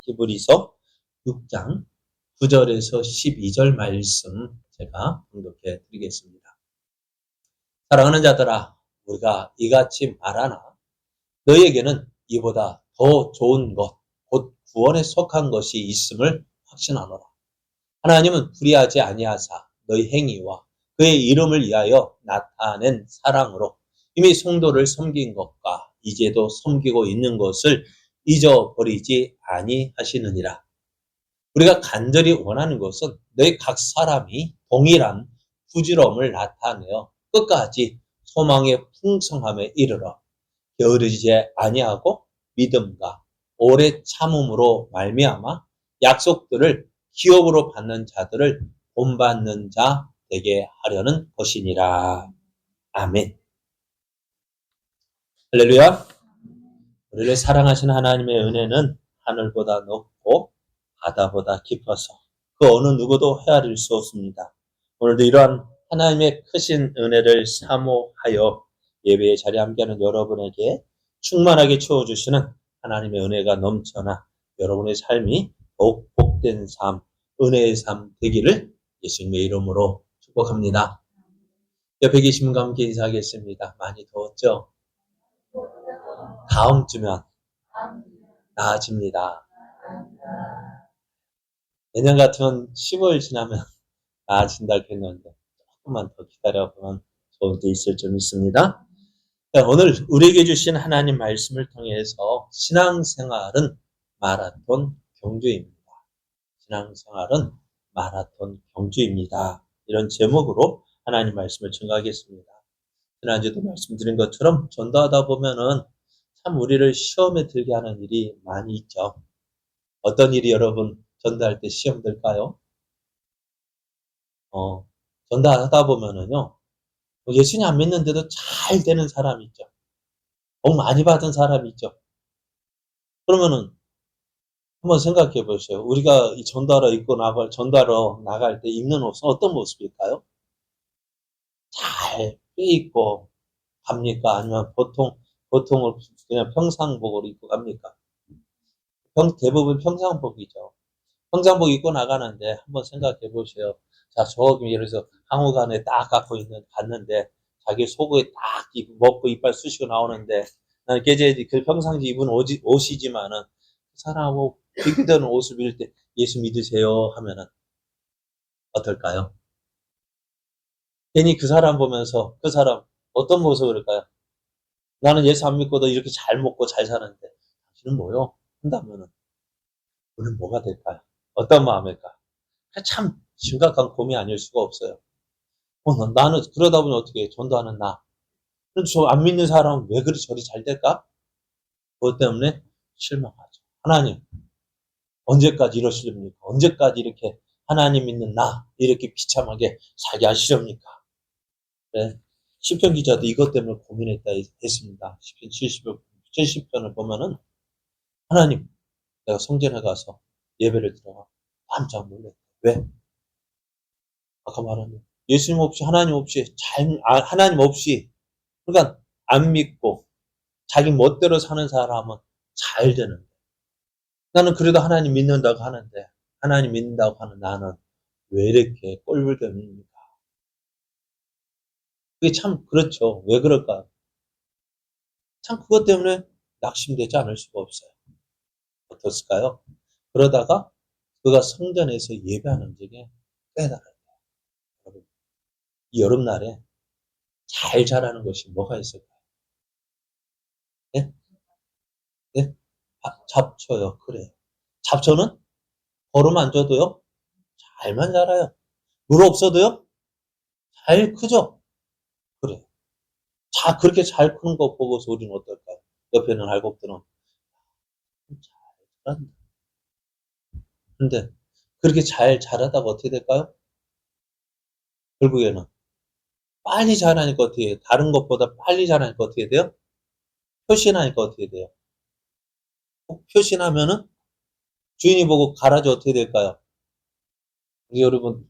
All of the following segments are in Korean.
히브리서 6장 9절에서 12절 말씀 제가 봉독해 드리겠습니다. 사랑하는 자들아, 우리가 이같이 말하나 너희에게는 이보다 더 좋은 것, 곧 구원에 속한 것이 있음을 확신하노라. 하나님은 불의하지 아니하사 너희 행위와 그의 이름을 위하여 나타낸 사랑으로 이미 성도를 섬긴 것과 이제도 섬기고 있는 것을 잊어버리지 아니하시느니라. 우리가 간절히 원하는 것은 너희 각 사람이 동일한 부지런함을 나타내어 끝까지 소망의 풍성함에 이르러 게으르지 아니하고 믿음과 오래 참음으로 말미암아 약속들을 기업으로 받는 자들을 본받는 자 되게 하려는 것이니라. 아멘. 할렐루야. 우리를 사랑하시는 하나님의 은혜는 하늘보다 높고 바다보다 깊어서 그 어느 누구도 헤아릴 수 없습니다. 오늘도 이러한 하나님의 크신 은혜를 사모하여 예배의 자리에 함께하는 여러분에게 충만하게 채워주시는 하나님의 은혜가 넘쳐나 여러분의 삶이 더욱 복된 삶, 은혜의 삶 되기를 예수님의 이름으로 축복합니다. 옆에 계신 분과 함께 인사하겠습니다. 많이 더웠죠? 다음 주면 나아집니다. 내년 같으면 15일 지나면 나아진다 했는데 조금만 더 기다려보면 좋은 게 있을 줄 믿습니다. 오늘 우리에게 주신 하나님 말씀을 통해서 신앙생활은 마라톤 경주입니다. 신앙생활은 마라톤 경주입니다. 이런 제목으로 하나님 말씀을 증거하겠습니다. 지난주도 말씀드린 것처럼 전도하다 보면은 참 우리를 시험에 들게 하는 일이 많이 있죠. 어떤 일이 여러분 전도할 때 시험 들까요? 전도하다 보면은요, 예수님 안 믿는데도 잘 되는 사람이 있죠. 복 많이 받은 사람이 있죠. 그러면은 한번 생각해 보세요. 우리가 이 전도하러 나갈 때 입는 옷은 어떤 모습일까요? 잘 삐입고 갑니까? 아니면 보통을 그냥 평상복으로 입고 갑니까? 대부분 평상복이죠. 평상복 입고 나가는데 한번 생각해 보세요. 자, 저기 예를 들어서 항우간에 딱 갖고 갔는데 자기 속에 딱 먹고 이빨 쑤시고 나오는데 나는 이제 그 평상시 입은 옷이지만은 그 사람하고 비교되는 옷을 입을 때 예수 믿으세요 하면은 어떨까요? 괜히 그 사람 보면서 그 사람 어떤 모습일까요? 나는 예수 안 믿고도 이렇게 잘 먹고 잘 사는데 당신은 뭐요? 한다면은 우리는 뭐가 될까요? 어떤 마음일까? 참 심각한 고민이 아닐 수가 없어요. 나는 그러다 보니 어떻게 해? 전도하는 나. 저 안 믿는 사람은 왜 그리 저리 잘 될까? 그것 때문에 실망하죠. 하나님, 언제까지 이러시렵니까? 언제까지 이렇게 하나님 믿는 나 이렇게 비참하게 살게 하시렵니까? 네. 시편 기자도 이것 때문에 고민했다 했습니다. 시편 70편을 보면은 하나님, 내가 성전에 가서 예배를 드려가 깜짝 놀랐다. 왜? 아까 말한 예수님 없이 하나님 없이 하나님 없이 그러니까 안 믿고 자기 멋대로 사는 사람은 잘 되는데 나는 그래도 하나님 믿는다고 하는데 하나님 믿는다고 하는 나는 왜 이렇게 꼴불견입니까? 그게 참 그렇죠. 왜 그럴까요? 참 그것 때문에 낙심되지 않을 수가 없어요. 어떻을까요? 그러다가 그가 성전에서 예배하는 중에 깨달아요. 여러분, 이 여름날에 잘 자라는 것이 뭐가 있을까요? 네? 네? 잡초요. 그래요. 잡초는 걸음 안 줘도요. 잘만 자라요. 물 없어도요. 잘 크죠. 그래요. 그렇게 잘 크는 거 보고서 우리는 어떨까요? 옆에 있는 알곡들은 잘 자란다. 근데 그렇게 잘 자라다가 어떻게 될까요? 결국에는 빨리 자라니까 어떻게 해요? 다른 것보다 빨리 자라니까 어떻게 돼요? 표신하니까 어떻게 돼요? 표신하면은 주인이 보고 가라지 어떻게 될까요? 우리 여러분,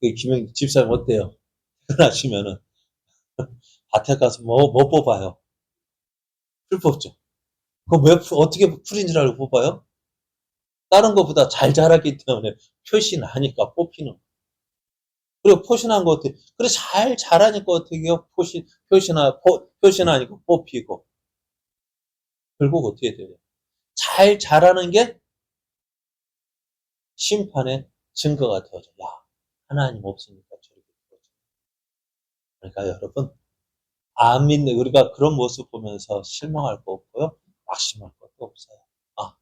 김영 집사님 어때요? 퇴근하시면은 밭에 가서 뭐 뽑아요? 풀 뽑죠. 그거 왜, 어떻게 풀인 줄 알고 뽑아요? 다른 것보다 잘 자랐기 때문에 표시나니까 뽑히는 거. 그리고 표시난 거 어떻게, 그래, 잘 자라니까 어떻게 해요? 표시나니까 뽑히고. 결국 어떻게 돼요? 잘 자라는 게 심판의 증거가 되어져. 야, 하나님 없으니까 저렇게 되어져. 그러니까 여러분, 안 믿는, 우리가 그런 모습 보면서 실망할 거 없고요. 낙심할 것도 없어요. 아,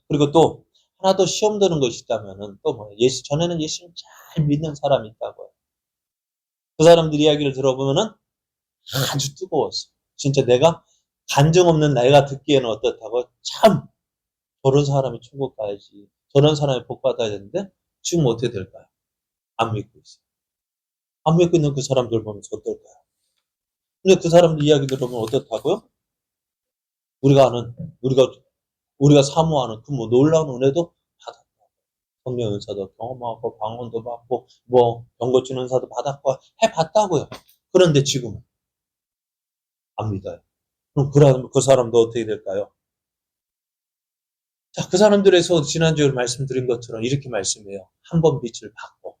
그리고 또, 하나 더 시험 드는 것이 있다면은, 또 뭐, 전에는 예수님 잘 믿는 사람이 있다고요. 그 사람들 이야기를 들어보면은 아주 뜨거웠어. 진짜 내가 간정 없는 내가 듣기에는 어떻다고? 참, 저런 사람이 천국 가야지. 저런 사람이 복 받아야 되는데, 지금 어떻게 될까요? 안 믿고 있어요. 안 믿고 있는 그 사람들 보면서 어떨까요? 근데 그 사람들 이야기 들어보면 어떻다고요? 우리가 아는, 우리가 사모하는 그 뭐 놀라운 은혜도 받았고, 성령 은사도 경험하고, 방언도 받고, 뭐, 병 고치는 은사도 받았고, 해봤다고요. 그런데 지금은 안 믿어요. 그럼 그 사람도 어떻게 될까요? 자, 그 사람들에서 지난주에 말씀드린 것처럼 이렇게 말씀해요. 한 번 빛을 받고,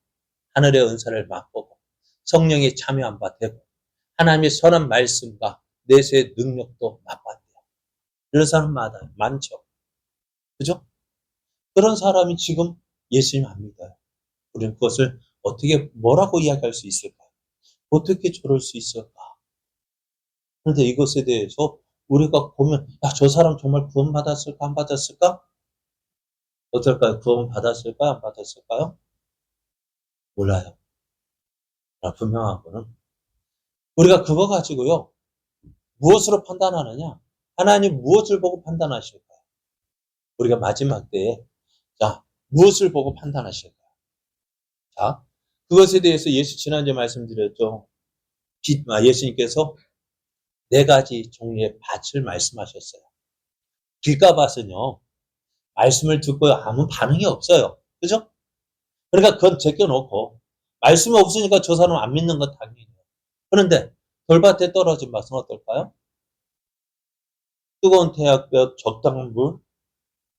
하늘의 은사를 맛보고, 성령에 참여한 바 되고, 하나님의 선한 말씀과 내세의 능력도 맛봤대요. 이런 사람 많죠. 그죠? 그런 사람이 지금 예수님 안 믿어요. 우리는 그것을 어떻게, 뭐라고 이야기할 수 있을까? 어떻게 저럴 수 있을까? 그런데 이것에 대해서 우리가 보면, 야, 저 사람 정말 구원받았을까? 안 받았을까? 어떨까요? 구원받았을까요? 안 받았을까요? 몰라요. 분명한 거는. 우리가 그거 가지고요. 무엇으로 판단하느냐? 하나님 무엇을 보고 판단하실까요? 우리가 마지막 때에, 자, 무엇을 보고 판단하실까요? 자, 그것에 대해서 지난주에 말씀드렸죠. 예수님께서 네 가지 종류의 밭을 말씀하셨어요. 길가밭은요, 말씀을 듣고 아무 반응이 없어요. 그죠? 그러니까 그건 제껴놓고, 말씀이 없으니까 저 사람 안 믿는 건 당연해요. 그런데 돌밭에 떨어진 밭은 어떨까요? 뜨거운 태양볕, 적당한 물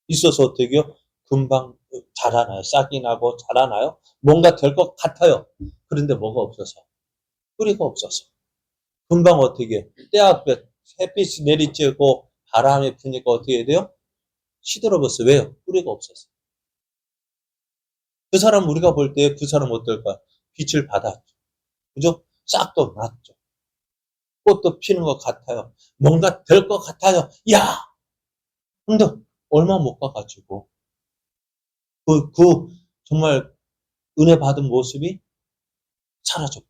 있어서 어떻게 요 금방 자라나요? 싹이 나고 자라나요? 뭔가 될 것 같아요. 그런데 뭐가 없어서, 뿌리가 없어서. 금방 어떻게 때학볕, 햇빛이 내리쬐고 바람이 부니까 어떻게 돼요? 시들어버렸어요. 왜요? 뿌리가 없어서. 그 사람 우리가 볼 때 그 사람 어떨까? 빛을 받았죠. 그죠? 싹도 났죠. 꽃도 피는 것 같아요. 뭔가 될 것 같아요. 야! 근데 얼마 못 가가지고 그 정말 은혜 받은 모습이 사라졌고.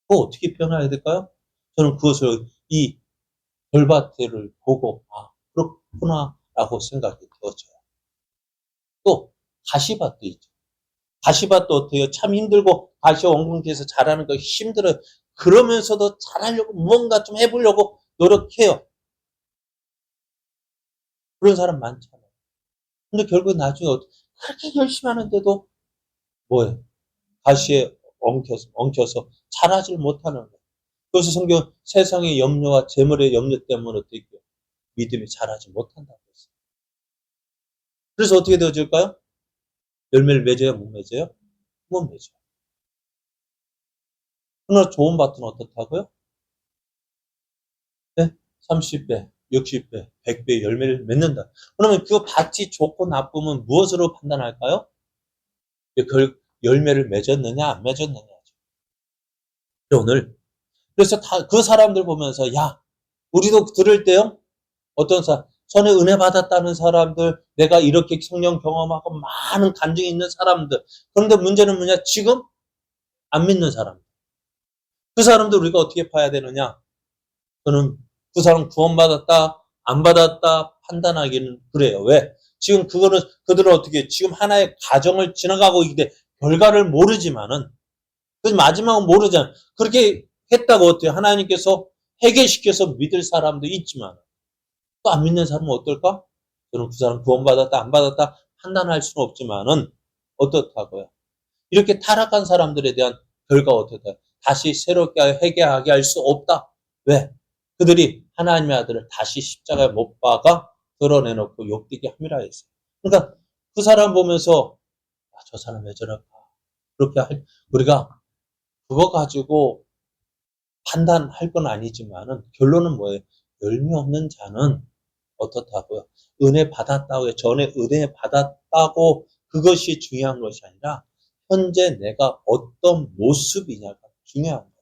그거 어떻게 표현해야 될까요? 저는 그것을 이 벌밭을 보고 그렇구나라고 생각이 되었어요. 또 가시밭도 있죠. 가시밭도 어때요? 참 힘들고 가시 엉겅퀴에서 자라는 거 힘들어요. 그러면서도 잘하려고 무언가 좀 해보려고 노력해요. 그런 사람 많잖아요. 근데 결국 나중에 그렇게 열심히 하는데도 뭐예요? 가시에 엉켜서 자라질 못하는 거예요. 그래서 성경 세상의 염려와 재물의 염려 때문에 어떻게 해요? 믿음이 자라지 못한다고 했어요. 그래서 어떻게 되어질까요? 열매를 맺어요? 못 맺어요? 못 맺어요. 그러나 좋은 밭은 어떻다고요? 네? 30배, 60배, 100배 열매를 맺는다. 그러면 그 밭이 좋고 나쁘면 무엇으로 판단할까요? 그 열매를 맺었느냐, 안 맺었느냐죠. 오늘 그래서 그 사람들 보면서 야, 우리도 들을 때요. 어떤 전에 은혜 받았다는 사람들, 내가 이렇게 성령 경험하고 많은 간증이 있는 사람들. 그런데 문제는 뭐냐? 지금 안 믿는 사람들. 그 사람들 우리가 어떻게 봐야 되느냐? 저는 그 사람 구원받았다, 안 받았다 판단하기는 그래요. 왜? 지금 그들은 어떻게, 지금 하나의 과정을 지나가고 있는데, 결과를 모르지만은, 그 마지막은 모르잖아요. 그렇게 했다고 어때요? 하나님께서 해결시켜서 믿을 사람도 있지만, 또 안 믿는 사람은 어떨까? 저는 그 사람 구원받았다, 안 받았다 판단할 수는 없지만은, 어떻다고요? 이렇게 타락한 사람들에 대한 결과가 어떨까요? 다시 새롭게 회개하게 할 수 없다. 왜? 그들이 하나님의 아들을 다시 십자가에 못 박아 드러내놓고 욕되게 함이라 했어요. 그러니까 그 사람 보면서 저 사람 왜 저럴까? 그렇게 우리가 그거 가지고 판단할 건 아니지만은 결론은 뭐예요? 열매 없는 자는 어떻다고요? 은혜 받았다고 전에 은혜 받았다고 그것이 중요한 것이 아니라 현재 내가 어떤 모습이냐가 중요한 거예요.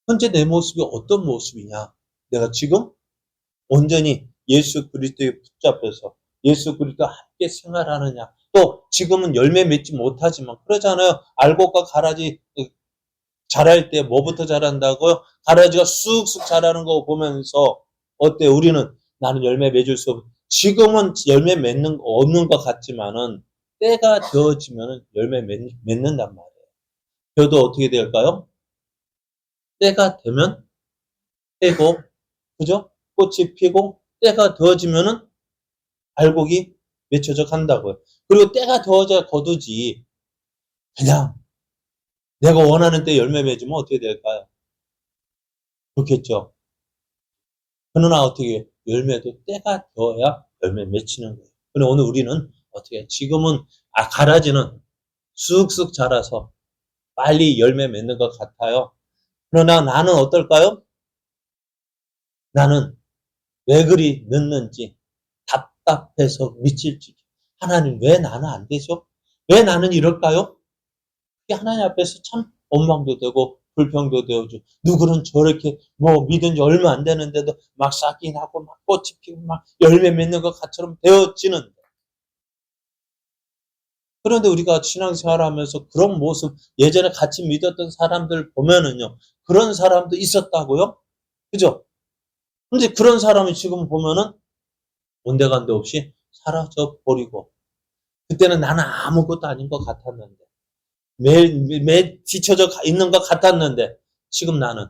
현재 내 모습이 어떤 모습이냐? 내가 지금 온전히 예수 그리스도에 붙잡혀서 예수 그리스도와 함께 생활하느냐? 또 지금은 열매 맺지 못하지만 그러잖아요. 알곡과 가라지 자랄 때 뭐부터 자란다고요? 가라지가 쑥쑥 자라는 거 보면서 어때? 우리는 나는 열매 맺을 수 없. 지금은 열매 맺는 거 없는 것 같지만은 때가 되어지면 열매 맺는단 말이에요. 저도 어떻게 될까요? 때가 되면 떼고, 그죠? 꽃이 피고 때가 되어지면은 알곡이 맺혀져 간다고요. 그리고 때가 되어져야 거두지. 그냥 내가 원하는 때 열매 맺으면 어떻게 될까요? 그렇겠죠. 그러나 어떻게 열매도 때가 되어야 열매 맺히는 거예요. 그런데 오늘 우리는 어떻게 지금은 가라지는 쑥쑥 자라서 빨리 열매 맺는 것 같아요. 그러나 나는 어떨까요? 나는 왜 그리 늦는지 답답해서 미칠지. 하나님 왜 나는 안 되죠? 왜 나는 이럴까요? 하나님 앞에서 참 원망도 되고 불평도 되어죠. 누구는 저렇게 믿은 지 얼마 안 되는데도 막 싹이 나고 막 꽃이 피고 막 열매 맺는 것처럼 되어지는데. 그런데 우리가 신앙생활하면서 그런 모습 예전에 같이 믿었던 사람들 보면은요. 그런 사람도 있었다고요? 그죠? 근데 그런 사람이 지금 보면은 온데간데 없이 사라져 버리고 그때는 나는 아무것도 아닌 것 같았는데 매일 뒤쳐져 있는 것 같았는데 지금 나는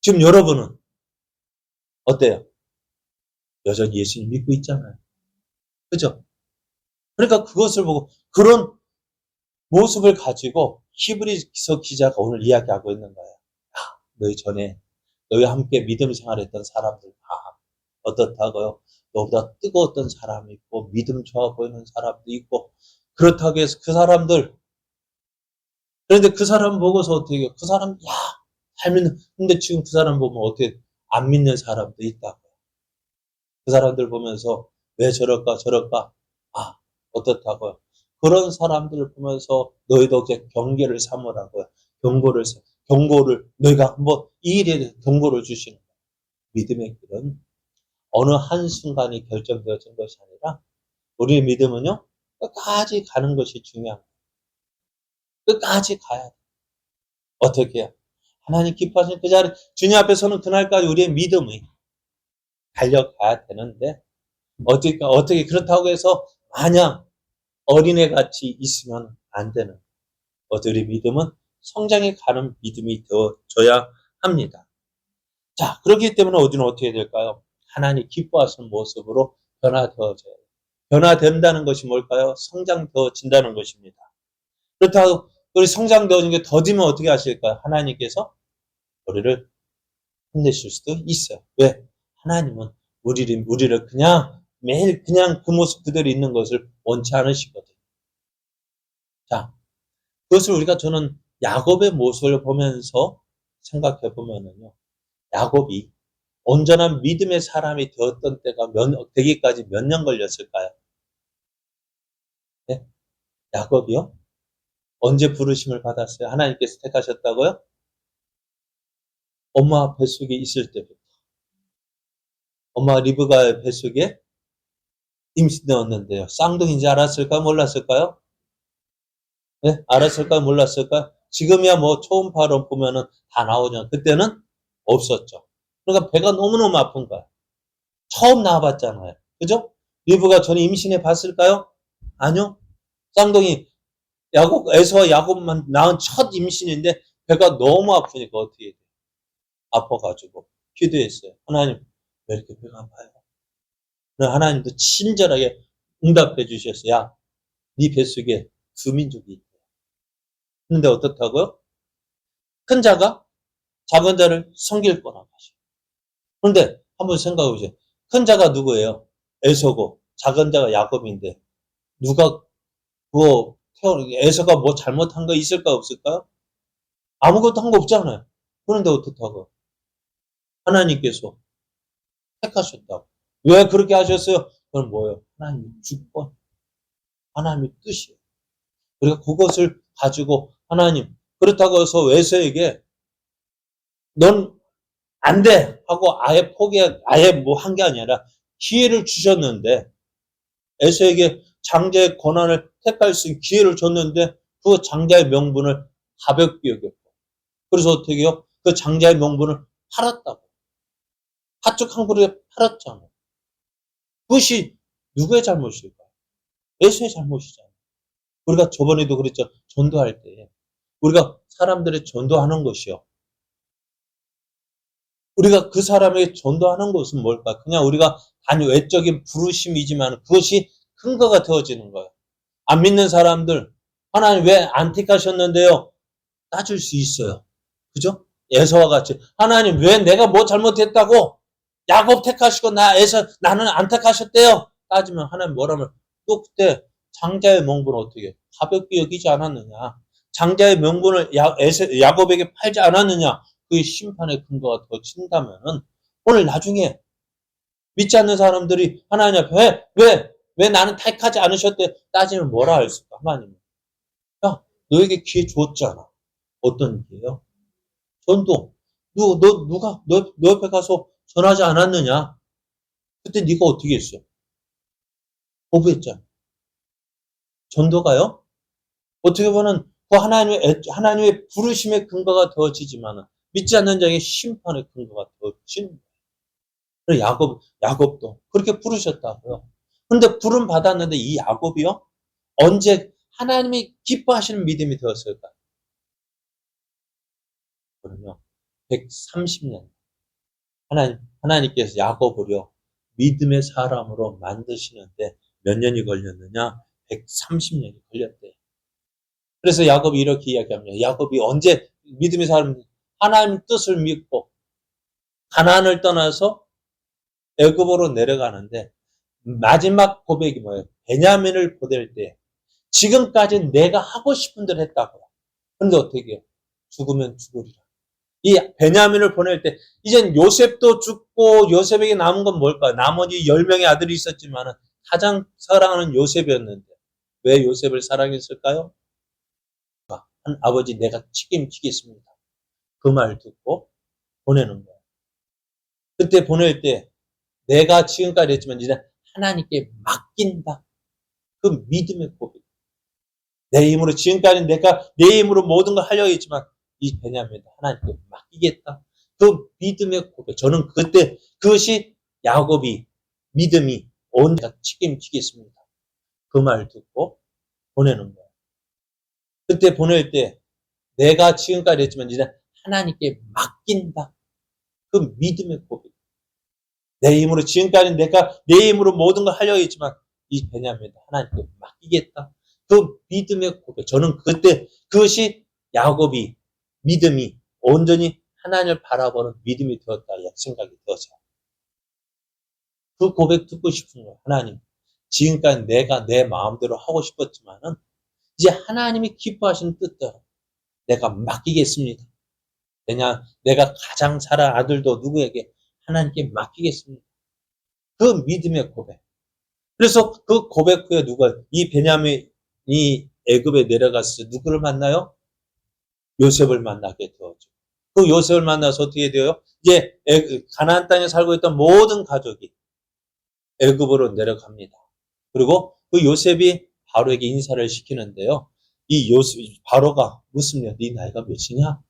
지금 여러분은 어때요? 여전히 예수님 믿고 있잖아요. 그죠? 그러니까 그것을 보고 그런 모습을 가지고 히브리서 기자가 오늘 이야기하고 있는 거예요. 너희 전에 너희와 함께 믿음 생활했던 사람들 다 어떻다고요? 너보다 뜨거웠던 사람이 있고 믿음 좋아 보이는 사람도 있고 그렇다고 해서 그 사람들 그런데 그 사람 보고서 어떻게 해요? 그 사람 잘 믿는 근데 지금 그 사람 보면 어떻게 안 믿는 사람도 있다고. 그 사람들 보면서 왜 저럴까 저럴까 어떻다고요? 그런 사람들을 보면서 너희도 이제 경계를 삼으라고요. 경고를 너희가 한번 이 일에 대해서 경고를 주시는 거예요. 믿음의 길은 어느 한순간이 결정되어진 것이 아니라 우리의 믿음은요. 끝까지 가는 것이 중요한 거예요. 끝까지 가야 돼요. 어떻게 해요? 하나님 기뻐하시는 그 자리 주님 앞에서는 그날까지 우리의 믿음이 달려가야 되는데 어떻게 그렇다고 해서 마냥 어린애같이 있으면 안 되는 우리 믿음은 성장해 가는 믿음이 되어져야 합니다. 자, 그렇기 때문에 우리는 어떻게 될까요? 하나님 기뻐하시는 모습으로 변화되어져야 돼요. 변화된다는 것이 뭘까요? 성장되어진다는 것입니다. 그렇다고 우리 성장되어진 게 더디면 어떻게 하실까요? 하나님께서 우리를 혼내실 수도 있어요. 왜? 하나님은 우리를 그냥 매일 그냥 그 모습 그대로 있는 것을 원치 않으시거든요. 자, 그것을 저는 야곱의 모습을 보면서 생각해 보면은요. 야곱이 온전한 믿음의 사람이 되었던 때가 되기까지 몇 년 걸렸을까요? 네? 야곱이요? 언제 부르심을 받았어요? 하나님께서 택하셨다고요? 엄마 뱃속에 있을 때부터. 엄마 리브가의 뱃속에 임신되었는데요. 쌍둥이인지 알았을까요? 몰랐을까요? 네? 알았을까요? 몰랐을까요? 지금이야 초음파로 보면은 다 나오죠. 그때는 없었죠. 그러니까 배가 너무너무 아픈 거야. 처음 나와봤잖아요. 그죠? 리브가 전에 임신해 봤을까요? 아니요. 쌍둥이 에서와 야곱만 낳은 첫 임신인데 배가 너무 아프니까 어떻게 돼? 아파가지고 기도했어요. 하나님 왜 이렇게 배가 아파요? 하나님도 친절하게 응답해 주셨어요. 야, 네 뱃속에 두 민족이 있대. 근데 어떻다고요? 큰 자가 작은 자를 섬길 거라고 하죠. 그런데 한번 생각해 보세요. 큰 자가 누구예요? 에서고 작은 자가 야곱인데 누가 그거 에서가 뭐 잘못한 거 있을까 없을까요? 아무것도 한 거 없잖아요. 그런데 어떻다고? 하나님께서 택하셨다고. 왜 그렇게 하셨어요? 그건 뭐예요? 하나님의 주권, 하나님의 뜻이에요. 그리고 그것을 가지고 하나님, 그렇다고 해서 에서에게 넌 안 돼! 하고 아예 아예 뭐 한 게 아니라 기회를 주셨는데, 에서에게 장자의 권한을 택할 수 있는 기회를 줬는데, 그 장자의 명분을 가볍게 여겼고, 그래서 어떻게 해요? 그 장자의 명분을 팔았다고. 팥죽 한 그릇에 팔았잖아요. 그것이 누구의 잘못일까요? 에서의 잘못이잖아요. 우리가 저번에도 그랬죠. 전도할 때. 우리가 사람들의 전도하는 것이요. 우리가 그 사람에게 전도하는 것은 뭘까? 그냥 우리가 단위 외적인 부르심이지만 그것이 근거가 되어지는 거예요. 안 믿는 사람들, 하나님 왜 안 택하셨는데요? 따질 수 있어요. 그죠? 에서와 같이. 하나님 왜 내가 뭐 잘못했다고? 야곱 택하시고 나는 안 택하셨대요. 따지면 하나님 뭐라면 또 그때 장자의 명분을 어떻게 가볍게 여기지 않았느냐. 장자의 명분을 야곱에게 팔지 않았느냐. 그 심판의 근거가 더 친다면은 오늘 나중에 믿지 않는 사람들이 하나님 앞에 왜 나는 택하지 않으셨대 따지면 뭐라 할수까 하나님. 야, 너에게 기회 줬잖아. 어떤 기회요? 전도. 누가 너 옆에 가서 전하지 않았느냐? 그때 네가 어떻게 했어? 거부했잖아. 전도가요? 어떻게 보면 그 하나님의 부르심의 근거가 되어지지만은 믿지 않는 자에게 심판의 근거가 되어지는 거예요. 야곱도 그렇게 부르셨다고요. 그런데 부름 받았는데 이 야곱이요? 언제 하나님이 기뻐하시는 믿음이 되었을까? 그러면 130년. 하나님께서 야곱을요, 믿음의 사람으로 만드시는데 몇 년이 걸렸느냐? 130년이 걸렸대요. 그래서 야곱이 이렇게 이야기합니다. 야곱이 언제 믿음의 사람, 하나님 뜻을 믿고 가나안을 떠나서 애굽으로 내려가는데 마지막 고백이 뭐예요? 베냐민을 보낼 때 지금까지 내가 하고 싶은 대로 했다고요. 그런데 어떻게 해요? 죽으면 죽으리라. 이 베냐민을 보낼 때 이젠 요셉도 죽고 요셉에게 남은 건 뭘까요? 나머지 10명의 아들이 있었지만 가장 사랑하는 요셉이었는데 왜 요셉을 사랑했을까요? 한 아버지 내가 책임지겠습니다. 그 말 듣고 보내는 거예요. 그때 보낼 때 내가 지금까지 했지만 이제 하나님께 맡긴다. 그 믿음의 고백. 내 힘으로 지금까지 내가 내 힘으로 모든 걸 하려고 했지만 이 베냐민도 하나님께 맡기겠다. 그 믿음의 고백. 저는 그때 그것이 야곱이 믿음이 언제가 책임지겠습니다. 그 말 듣고 보내는 거예요. 그때 보낼 때 내가 지금까지 했지만 이제 하나님께 맡긴다. 그 믿음의 고백. 내 힘으로 지금까지 내가 내 힘으로 모든 걸 하려고 했지만 이 베냐민도 하나님께 맡기겠다. 그 믿음의 고백. 저는 그때 그것이 야곱이 믿음이 온전히 하나님을 바라보는 믿음이 되었다 생각이 들어서요. 그 고백 듣고 싶은 거예요. 하나님, 지금까지 내가 내 마음대로 하고 싶었지만은 이제 하나님이 기뻐하시는 뜻대로 내가 맡기겠습니다. 내가 가장 사랑하는 아들도 누구에게 하나님께 맡기겠습니다. 그 믿음의 고백. 그래서 그 고백 후에 이 베냐민이 애굽에 내려가서 누구를 만나요? 요셉을 만나게 되었죠. 그 요셉을 만나서 어떻게 돼요? 이제 가나안 땅에 살고 있던 모든 가족이 애굽으로 내려갑니다. 그리고 그 요셉이 바로에게 인사를 시키는데요. 이 요셉 바로가 묻습니다. 네 나이가 몇이냐?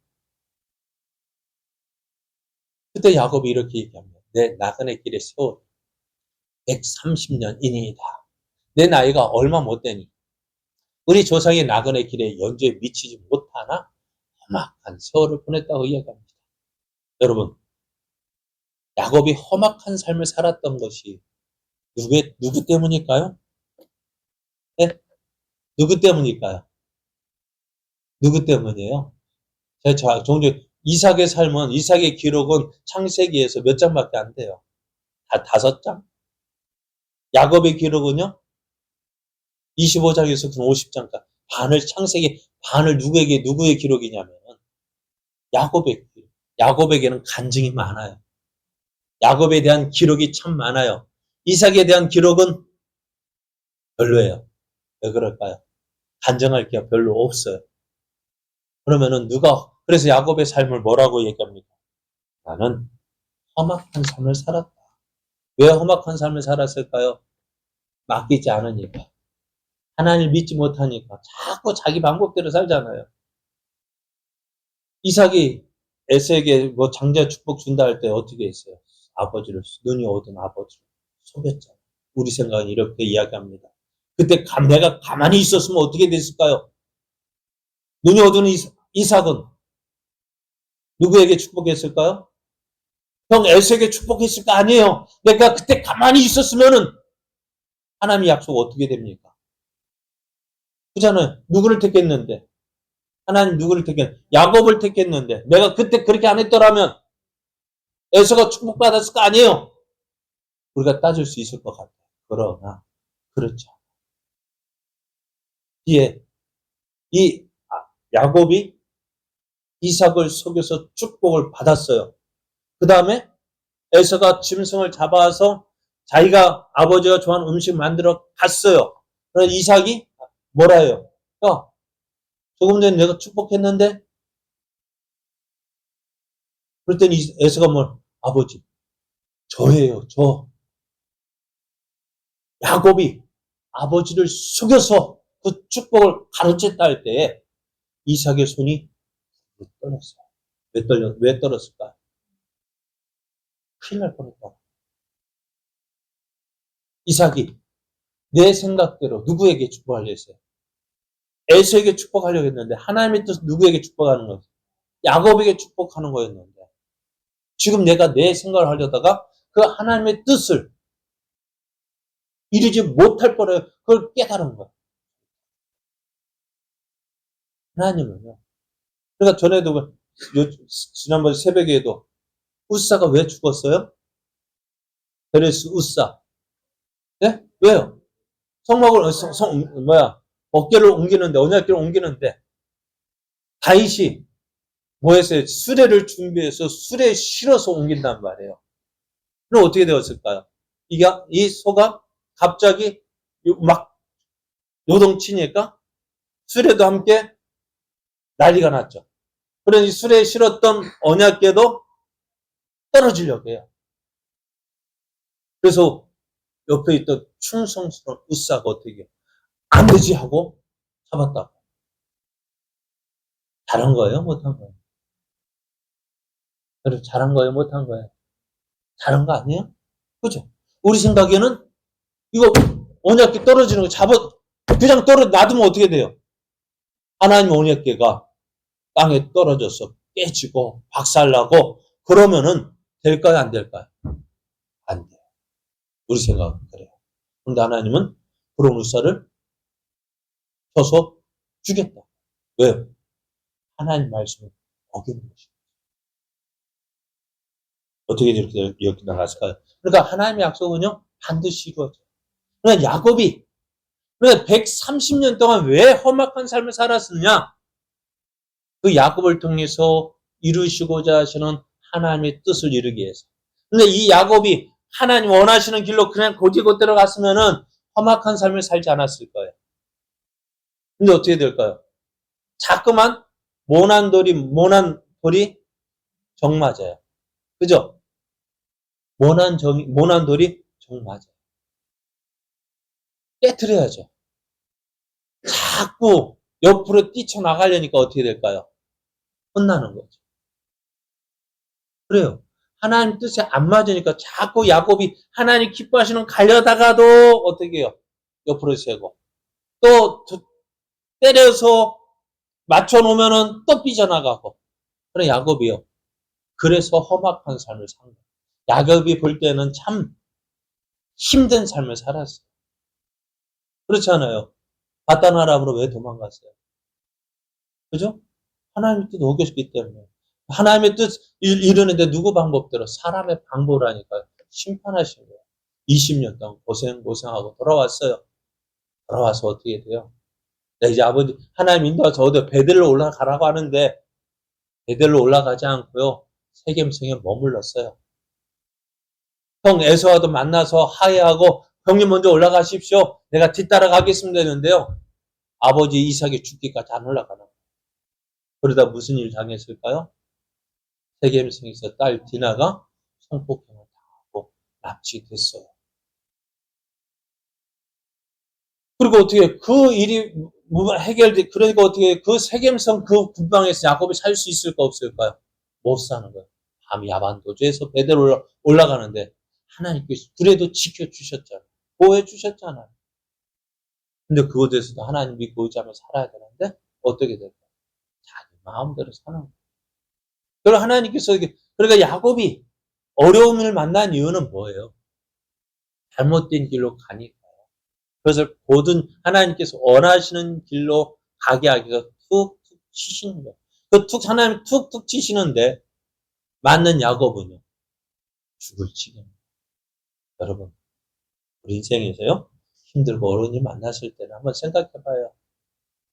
그때 야곱이 이렇게 얘기합니다. 내 나그네 길의 세월 130년이니이다. 내 나이가 얼마 못 되니 우리 조상의 나그네 길에 연주에 미치지 못하나 험악한 세월을 보냈다고 이야기합니다. 여러분, 야곱이 험악한 삶을 살았던 것이 누구 때문일까요? 네? 누구 때문일까요? 누구 때문이에요? 제가 종종 이삭의 삶은, 이삭의 기록은 창세기에서 몇 장밖에 안 돼요. 다 5장. 야곱의 기록은요, 25장에서 50장까지. 창세기 반을 누구의 기록이냐면, 야곱의 기록. 야곱에게는 간증이 많아요. 야곱에 대한 기록이 참 많아요. 이삭에 대한 기록은 별로예요. 왜 그럴까요? 간증할 게 별로 없어요. 그러면은 그래서 야곱의 삶을 뭐라고 얘기합니까? 나는 험악한 삶을 살았다. 왜 험악한 삶을 살았을까요? 맡기지 않으니까. 하나님을 믿지 못하니까. 자꾸 자기 방법대로 살잖아요. 이삭이 에서에게 장자 축복 준다 할 때 어떻게 했어요? 눈이 어두운 아버지를 속였잖아요. 우리 생각은 이렇게 이야기합니다. 그때 내가 가만히 있었으면 어떻게 됐을까요? 눈이 어두운 이삭은 누구에게 축복했을까요? 형 에서에게 축복했을 거 아니에요. 내가 그때 가만히 있었으면은 하나님의 약속 어떻게 됩니까? 그잖아요. 누구를 택했는데? 하나님 누구를 택했는데? 야곱을 택했는데 내가 그때 그렇게 안 했더라면 에서가 축복받았을 거 아니에요. 우리가 따질 수 있을 것 같아요. 그러나 그렇죠. 뒤에 이 야곱이 이삭을 속여서 축복을 받았어요. 그 다음에 에서가 짐승을 잡아서 자기가 아버지가 좋아하는 음식 만들어 갔어요. 그래서 이삭이 뭐라 해요? 야, 조금 전에 내가 축복했는데? 그랬더니 에서가 아버지, 저예요, 저. 야곱이 아버지를 속여서 그 축복을 가로챘다 할 때에 이삭의 손이 떨렸어요. 왜 떨었을까? 큰일 날 뻔했다. 이삭이 내 생각대로 누구에게 축복하려 했어요? 에서에게 축복하려고 했는데 하나님의 뜻은 누구에게 축복하는 거예요? 야곱에게 축복하는 거였는데 지금 내가 내 생각을 하려다가 그 하나님의 뜻을 이루지 못할 거를 그걸 깨달은 거예요. 하나님은요. 그러니까 전에도 지난번 새벽에도 우사가 왜 죽었어요? 베레스 우사. 네? 왜요? 어깨를 옮기는데, 언약궤를 옮기는데, 다윗이 뭐 했어요? 수레를 준비해서 수레에 실어서 옮긴단 말이에요. 그럼 어떻게 되었을까요? 이 소가 갑자기 막 요동치니까 수레도 함께 난리가 났죠. 그래서 이 수레에 실었던 언약궤도 떨어지려고 해요. 그래서 옆에 있던 충성스러운 우사가 어떻게 해요? 안 되지 하고 잡았다. 잘한 거예요? 못한 거예요? 여러분 잘한 거예요? 못한 거예요? 잘한 거 아니에요? 그죠? 우리 생각에는 이거 언약궤 떨어지는 거 그냥 놔두면 어떻게 돼요? 하나님 언약궤가 땅에 떨어져서 깨지고 박살나고 그러면은 될까요? 안 될까요? 안 돼요. 우리 생각은 그래요. 그런데 하나님은 그런 우사를 쳐서 죽였다. 왜요? 하나님 말씀을 어기는 것이죠. 어떻게 이렇게 나갔을까요? 그러니까 하나님의 약속은요, 반드시 이루어져요. 그러니까 야곱이, 그러니까 130년 동안 왜 험악한 삶을 살았느냐? 그 야곱을 통해서 이루시고자 하시는 하나님의 뜻을 이루기 위해서. 근데 이 야곱이 하나님 원하시는 길로 그냥 곧이곧대로 갔으면은 험악한 삶을 살지 않았을 거예요. 근데 어떻게 될까요? 자꾸만 모난 돌이 정 맞아요. 그죠? 모난 돌이 정 맞아요. 깨트려야죠. 자꾸 옆으로 뛰쳐나가려니까 어떻게 될까요? 혼나는 거죠. 그래요. 하나님 뜻에 안 맞으니까 자꾸 야곱이 하나님 기뻐하시는 가려다가도 어떻게 해요? 옆으로 세고 또 때려서 맞춰놓으면은 또 삐져나가고. 그래 야곱이요. 그래서 험악한 삶을 산 거예요. 야곱이 볼 때는 참 힘든 삶을 살았어요. 그렇잖아요. 바단 아람으로 왜 도망갔어요? 그죠? 하나님 뜻 어겼기 때문에. 하나님의 뜻 이루는데 누구 방법대로? 사람의 방법을 하니까 심판하신 거예요. 20년 동안 고생하고 돌아왔어요. 돌아와서 어떻게 돼요? 네, 이제 아버지, 하나님 인도와서 어디 베델로 올라가라고 하는데, 베델로 올라가지 않고요, 세겜성에 머물렀어요. 형 에서와도 만나서 하해하고, 형님 먼저 올라가십시오. 내가 뒤따라 가겠습니다. 했는데요, 아버지 이삭이 죽기까지 안 올라가는 거예요. 그러다 무슨 일 당했을까요? 세겜성에서 딸 디나가 성폭행을 당하고 납치됐어요. 그리고 어떻게 그 일이 해결돼, 그러니까 어떻게 그 세겜성 그 군방에서 야곱이 살 수 있을까 없을까요? 못 사는 거예요. 밤 야반도주에서 베델로 올라가는데 하나님께서 그래도 지켜주셨잖아요. 보호해주셨잖아요. 근데 그곳에서도 하나님 믿고 의지하며 살아야 되는데 어떻게 될까요? 자기 마음대로 사는 거예요. 그리고 하나님께서 그러니까 야곱이 어려움을 만난 이유는 뭐예요? 잘못된 길로 가니까. 그것을 모든 하나님께서 원하시는 길로 가게 하기 위해서 툭툭 치시는 거예요. 하나님 툭툭 치시는데 맞는 야곱은요, 죽을 지경입니다. 여러분, 우리 인생에서요, 힘들고 어려운 일 만났을 때는 한번 생각해 봐요.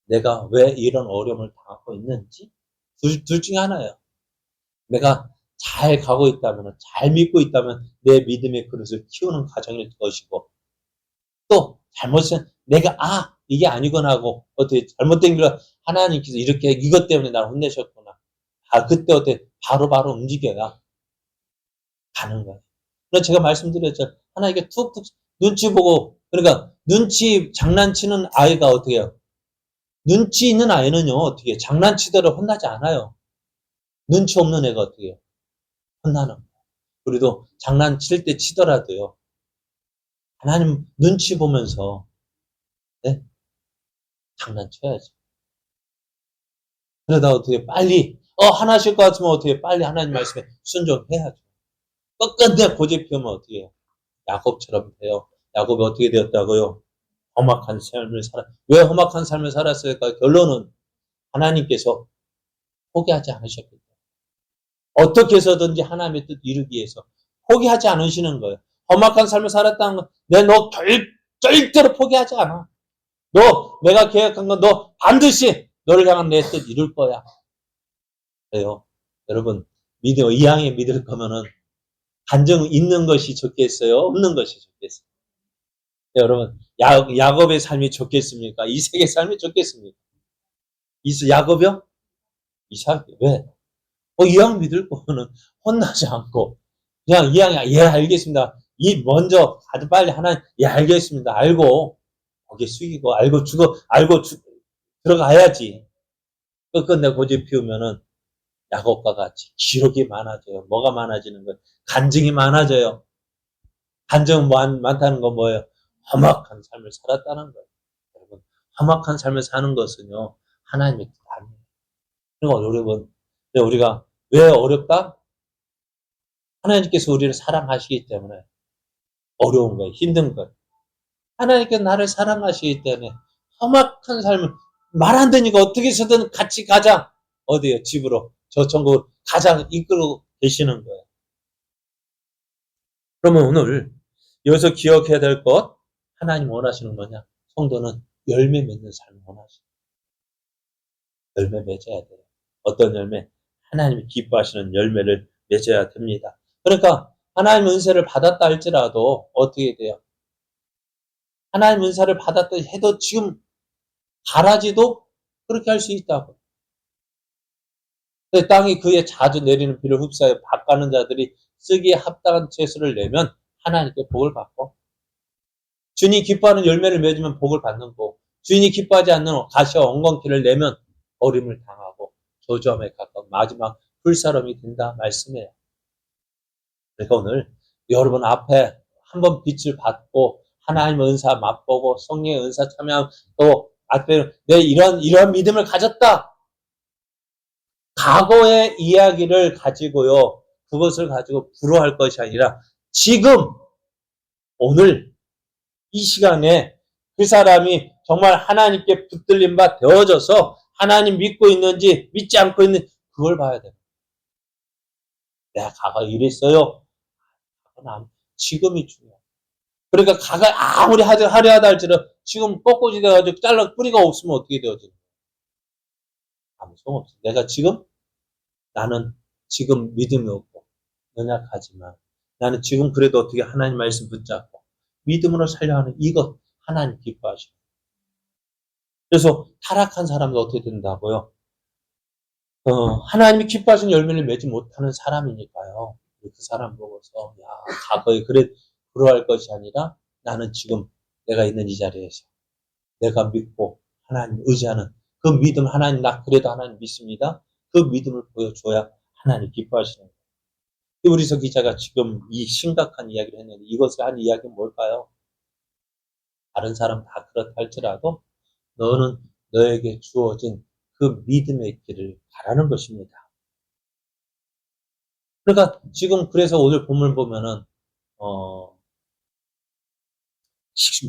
내가 왜 이런 어려움을 당하고 있는지? 둘 중에 하나예요. 내가 잘 가고 있다면, 잘 믿고 있다면 내 믿음의 그릇을 키우는 과정일 것이고, 또 잘못은 내가 이게 아니구나 하고 어떻게 잘못된 길로 하나님께서 이렇게 이것 때문에 나를 혼내셨구나. 그때 어떻게 바로바로 움직여야 가는 거예요. 그래서 제가 말씀드렸죠. 하나님께 툭툭 눈치 보고, 그러니까 눈치 장난치는 아이가 어떻게 해요? 눈치 있는 아이는요, 어떻게 장난치더라도 혼나지 않아요. 눈치 없는 애가 어떻게 해요? 혼나는 거예요. 우리도 장난칠 때 치더라도요, 하나님 눈치 보면서 네? 장난쳐야죠. 그러다 어떻게 빨리 하나실 것 같으면 어떻게 빨리 하나님 말씀에 순종해야죠. 끝끝내 고집 피우면 어떻게 해요? 야곱처럼 돼요. 야곱이 어떻게 되었다고요? 험악한 삶을 왜 험악한 삶을 살았을까? 결론은 하나님께서 포기하지 않으셨기 때문에 어떻게 해서든지 하나님의 뜻 이루기 위해서 포기하지 않으시는 거예요. 험악한 삶을 살았다는 건 너 절대로 포기하지 않아. 내가 계획한 건 너 반드시 너를 향한 내 뜻 이룰 거야. 그래요. 여러분, 이왕에 믿을 거면은 간증 있는 것이 좋겠어요? 없는 것이 좋겠어요? 여러분, 야곱의 삶이 좋겠습니까? 이삭의 삶이 좋겠습니까? 야곱이요? 이삭, 왜? 이왕 믿을 거는 혼나지 않고, 그냥 이왕, 알겠습니다. 먼저, 아주 빨리 하나님, 알겠습니다. 알고, 거기에 숙이고, 들어가야지. 끝끝내 고집 피우면은, 야곱과 같이 기록이 많아져요. 뭐가 많아지는 거예요? 간증이 많아져요. 간증 많다는 건 뭐예요? 험악한 삶을 살았다는 거예요. 여러분, 험악한 삶을 사는 것은요, 하나님의 뜻 아니에요. 그리고 여러분, 우리가 왜 어렵다? 하나님께서 우리를 사랑하시기 때문에 어려운 거예요. 힘든 거예요. 하나님께서 나를 사랑하시기 때문에 험악한 삶을 말 안 되니까 어떻게 해서든 같이 가자. 어디요? 집으로. 저 천국으로 가자. 이끌고 계시는 거예요. 그러면 오늘 여기서 기억해야 될 것, 하나님 원하시는 거냐? 성도는 열매 맺는 삶을 원하시는 거예요. 열매 맺어야 돼요. 어떤 열매? 하나님이 기뻐하시는 열매를 맺어야 됩니다. 그러니까 하나님 은혜를 받았다 할지라도 어떻게 돼요? 하나님 은사를 받았다 해도 지금 가라지도 그렇게 할 수 있다고. 땅이 그의 자주 내리는 비를 흡수하여 밭가는 자들이 쓰기에 합당한 채소를 내면 하나님께 복을 받고, 주인이 기뻐하는 열매를 맺으면 복을 받는 거고, 주인이 기뻐하지 않는 가시와 엉겅퀴를 내면 어림을 당하고 저주함에 가까운 마지막 불사름이 된다 말씀이에요. 그러니까 오늘 여러분 앞에 한번 빛을 받고 하나님의 은사 맛보고 성령의 은사 참여하고 또 앞에 내 이런 믿음을 가졌다. 과거의 이야기를 가지고요. 그것을 가지고 부러워할 것이 아니라 지금 오늘 이 시간에 그 사람이 정말 하나님께 붙들린 바 되어져서 하나님 믿고 있는지 믿지 않고 있는지 그걸 봐야 돼요. 내가 과거에 이랬어요. 지금이 중요해. 그러니까 아무리 하려 하다 할지라도 지금 꺾어지 돼가지고 잘라 뿌리가 없으면 어떻게 되어지는 거야? 아무 소용없어. 내가 지금 나는 지금 믿음이 없고 연약하지만 나는 지금 그래도 어떻게 하나님 말씀 붙잡고 믿음으로 살려 하는 이것 하나님 기뻐하시고. 그래서 타락한 사람도 어떻게 된다고요? 하나님이 기뻐하시는 열매를 맺지 못하는 사람이니까요. 그 사람 보고서 야 과거에 그러할 것이 아니라 나는 지금 내가 있는 이 자리에서 내가 믿고 하나님 의지하는 그 믿음 하나님 나 그래도 하나님 믿습니다. 그 믿음을 보여줘야 하나님 기뻐하시는 거예요. 히브리서 기자가 지금 이 심각한 이야기를 했는데 이것을 한 이야기는 뭘까요? 다른 사람 다 그렇다 할지라도 너는 너에게 주어진 그 믿음의 길을 가라는 것입니다. 그러니까 지금 그래서 오늘 본문 보면은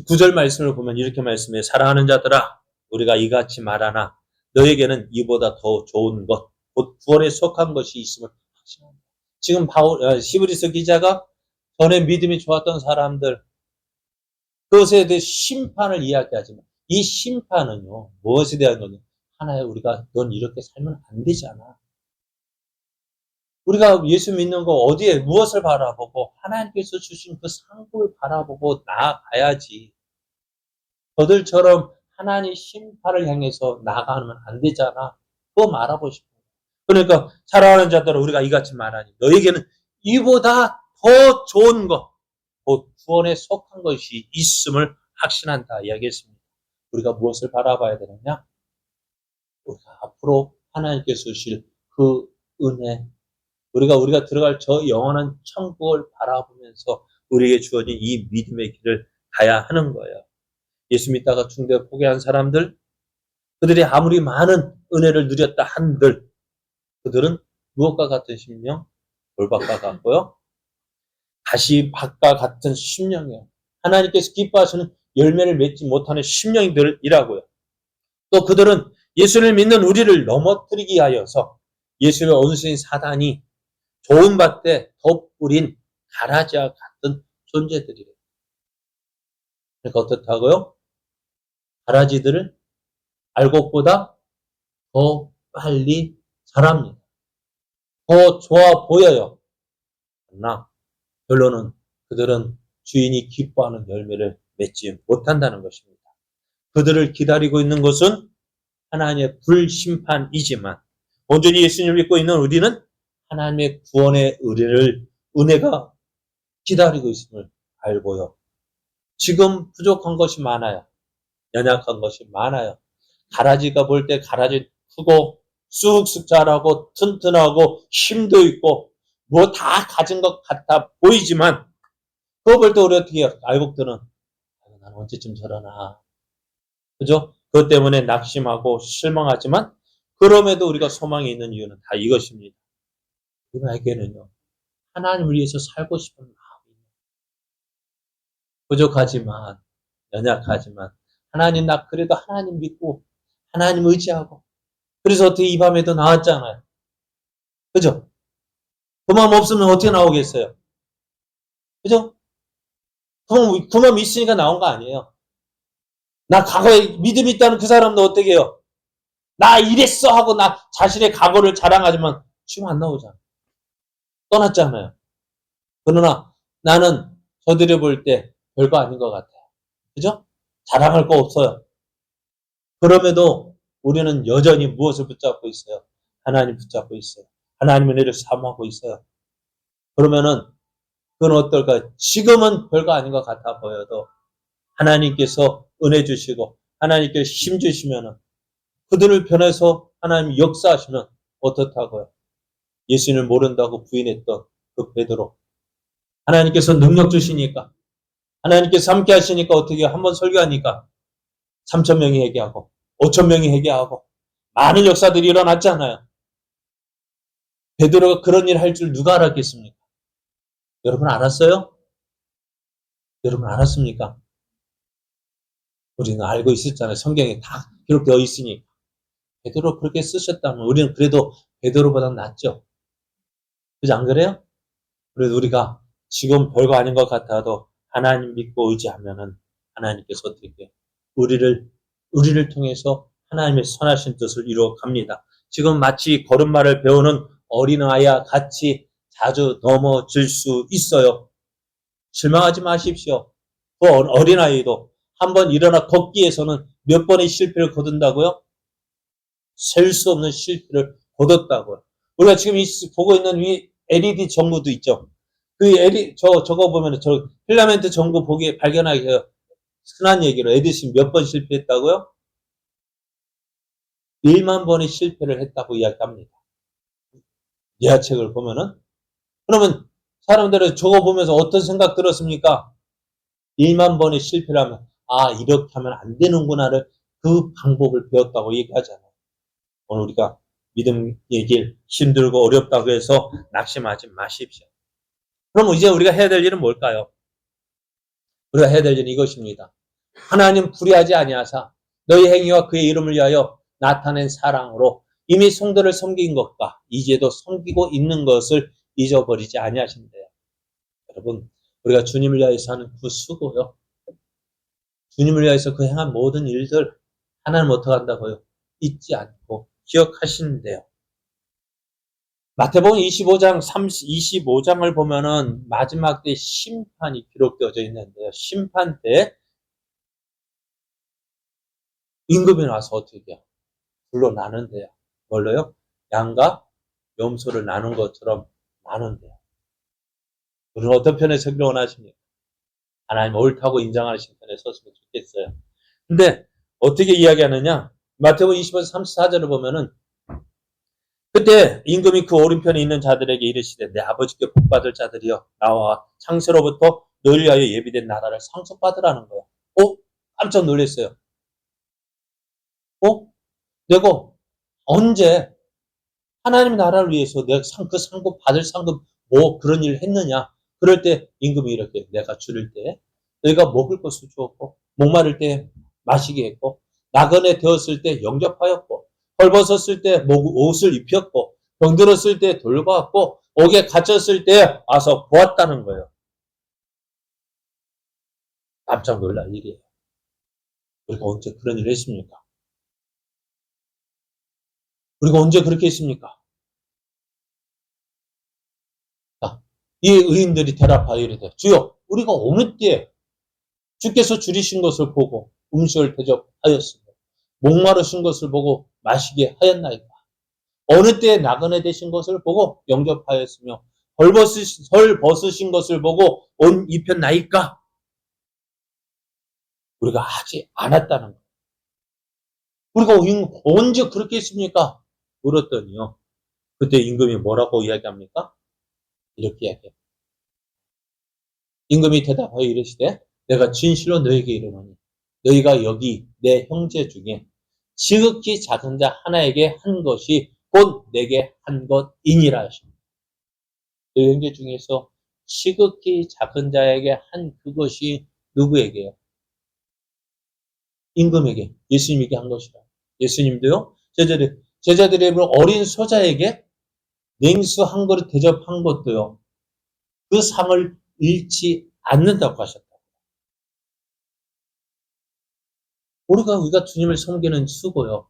9절 말씀을 보면 이렇게 말씀해요. 사랑하는 자들아 우리가 이같이 말하나 너에게는 이보다 더 좋은 것 곧 구원에 속한 것이 있음을 확신합니다. 지금 히브리서 기자가 전에 믿음이 좋았던 사람들 그것에 대해 심판을 이야기하지만 이 심판은요 무엇에 대한 거냐 하나의 우리가 넌 이렇게 살면 안 되잖아. 우리가 예수 믿는 거 어디에 무엇을 바라보고 하나님께서 주신 그 상급을 바라보고 나아가야지. 저들처럼 하나님 심판을 향해서 나아가면 안 되잖아. 그거 말하고 싶어. 그러니까 사랑하는 자들아 우리가 이같이 말하니 너에게는 이보다 더 좋은 것, 곧 구원에 속한 것이 있음을 확신한다 이야기했습니다. 우리가 무엇을 바라봐야 되느냐? 우리가 앞으로 하나님께서 주실 그 은혜, 우리가 들어갈 저 영원한 천국을 바라보면서 우리에게 주어진 이 믿음의 길을 가야 하는 거예요. 예수 믿다가 중대 포기한 사람들, 그들이 아무리 많은 은혜를 누렸다 한들 그들은 무엇과 같은 심령? 돌박과 같고요. 다시 박과 같은 심령이에요. 하나님께서 기뻐하시는 열매를 맺지 못하는 심령들이라고요. 또 그들은 예수를 믿는 우리를 넘어뜨리기 하여서 예수의 원수인 사단이 좋은 밭에 덧뿌린 가라지와 같은 존재들이래요. 그러니까 어떻다고요? 가라지들을 알곡보다 더 빨리 자랍니다. 더 좋아 보여요. 그러나 결론은 그들은 주인이 기뻐하는 열매를 맺지 못한다는 것입니다. 그들을 기다리고 있는 것은 하나님의 불심판이지만 온전히 예수님을 믿고 있는 우리는 하나님의 구원의 은혜가 기다리고 있음을 알고요. 지금 부족한 것이 많아요. 연약한 것이 많아요. 가라지가 볼 때 가라지 크고 쑥쑥 자라고 튼튼하고 힘도 있고 뭐 다 가진 것 같아 보이지만 그거 볼 때 우리 어떻게 해요? 알곡들은 나는 언제쯤 저러나 그죠? 그것 때문에 낙심하고 실망하지만 그럼에도 우리가 소망이 있는 이유는 다 이것입니다. 우리에게는요. 하나님을 위해서 살고 싶은 마음이 부족하지만 연약하지만 하나님 나 그래도 하나님 믿고 하나님 의지하고 그래서 어떻게 이 밤에도 나왔잖아요. 그죠? 그 마음 없으면 어떻게 나오겠어요? 그죠? 그 마음 있으니까 나온 거 아니에요. 나 과거에 믿음이 있다는 그 사람도 어떻게 해요? 나 이랬어 하고 나 자신의 과거를 자랑하지만 지금 안 나오잖아. 떠났잖아요. 그러나 나는 저들이 볼 때 별거 아닌 것 같아요. 그죠? 자랑할 거 없어요. 그럼에도 우리는 여전히 무엇을 붙잡고 있어요? 하나님 붙잡고 있어요. 하나님의 은혜를 사모하고 있어요. 그러면은 그건 어떨까요? 지금은 별거 아닌 것 같아 보여도 하나님께서 은혜 주시고 하나님께서 힘 주시면은 그들을 변해서 하나님 역사하시면 어떻다고요? 예수님을 모른다고 부인했던 그 베드로 하나님께서 능력 주시니까 하나님께서 함께 하시니까 어떻게 한번 설교하니까 3,000명이 회개하고 5,000명이 회개하고 많은 역사들이 일어났잖아요. 베드로가 그런 일 할 줄 누가 알았겠습니까? 여러분 알았어요? 여러분 알았습니까? 우리는 알고 있었잖아요. 성경에 다 기록되어 있으니. 베드로 그렇게 쓰셨다면 우리는 그래도 베드로보다 낫죠. 그지 안 그래요? 그래도 우리가 지금 별거 아닌 것 같아도 하나님 믿고 의지하면은 하나님께서 어떻게 해요? 우리를 통해서 하나님의 선하신 뜻을 이루어 갑니다. 지금 마치 걸음마를 배우는 어린아이와 같이 자주 넘어질 수 있어요. 실망하지 마십시오. 그 어린아이도 한번 일어나 걷기에서는 몇 번의 실패를 거둔다고요? 셀 수 없는 실패를 거뒀다고요. 우리가 지금 보고 있는 이 LED 전구도 있죠. 그 저거 보면 저 필라멘트 전구 발견하기 흔한 얘기로 에디슨 몇 번 실패했다고요? 1만 번의 실패를 했다고 이야기합니다. 예화책을 보면은. 그러면 사람들은 저거 보면서 어떤 생각 들었습니까? 1만 번의 실패를 하면 이렇게 하면 안 되는구나를 그 방법을 배웠다고 얘기하잖아요. 오늘 우리가 믿음의 길 힘들고 어렵다고 해서 낙심하지 마십시오. 그럼 이제 우리가 해야 될 일은 뭘까요? 우리가 해야 될 일은 이것입니다. 하나님 불의하지 아니하사 너희 행위와 그의 이름을 위하여 나타낸 사랑으로 이미 성도를 섬긴 것과 이제도 섬기고 있는 것을 잊어버리지 아니하신대요. 여러분, 우리가 주님을 위하여서 하는 그 수고요. 주님을 위하여서 그 행한 모든 일들 하나님 어떻게 한다고요? 잊지 않고 기억하시는데요. 마태복음 25장을 보면은 마지막 때 심판이 기록되어져 있는데요. 심판 때 임금이 나서 어떻게 해요? 불로 나눈대요. 뭘로요? 양과 염소를 나눈 것처럼 나눈대요. 우리는 어떤 편에 서기를 원하십니까? 하나님 옳다고 인정하시는 편에 섰으면 좋겠어요. 근데 어떻게 이야기하느냐? 마태복음 25장 34절을 보면은 그때 임금이 그 오른편에 있는 자들에게 이르시되 내 아버지께 복받을 자들이여 나와 창세로부터 너를 위하여 예비된 나라를 상속받으라는 거야. 깜짝 놀랐어요. 내가 언제 하나님의 나라를 위해서 내가 그 상급 받을 상급 그런 일을 했느냐? 그럴 때 임금이 이렇게 내가 줄일 때 너희가 먹을 것을 주었고 목마를 때 마시게 했고 나그네 되었을 때 영접하였고 헐벗었을 때 옷을 입혔고 병들었을 때 돌보았고 옥에 갇혔을 때 와서 보았다는 거예요. 깜짝 놀랄 일이에요. 우리가 언제 그런 일을 했습니까? 우리가 언제 그렇게 했습니까? 이 의인들이 대답하여 이르되 주여 우리가 어느 때에 주께서 줄이신 것을 보고 음식을 대접하였으며 목마르신 것을 보고 마시게 하였나이까. 어느 때에 나그네 되신 것을 보고 영접하였으며 헐 벗으신 것을 보고 옷 입혔나이까. 우리가 하지 않았다는 거예요. 우리가 언제 그렇게 했습니까? 물었더니요. 그때 임금이 뭐라고 이야기합니까? 이렇게 이야기해요. 임금이 대답하여 이르시되 내가 진실로 너에게 이르노니 너희가 여기 내 형제 중에 지극히 작은 자 하나에게 한 것이 곧 내게 한 것이니라 하십니다. 너희 형제 중에서 지극히 작은 자에게 한 그것이 누구에게요? 임금에게, 예수님에게 한 것이라. 예수님도요, 제자들의 어린 소자에게 냉수 한 그릇 대접한 것도요, 그 상을 잃지 않는다고 하셨다. 우리가 주님을 섬기는 수고요,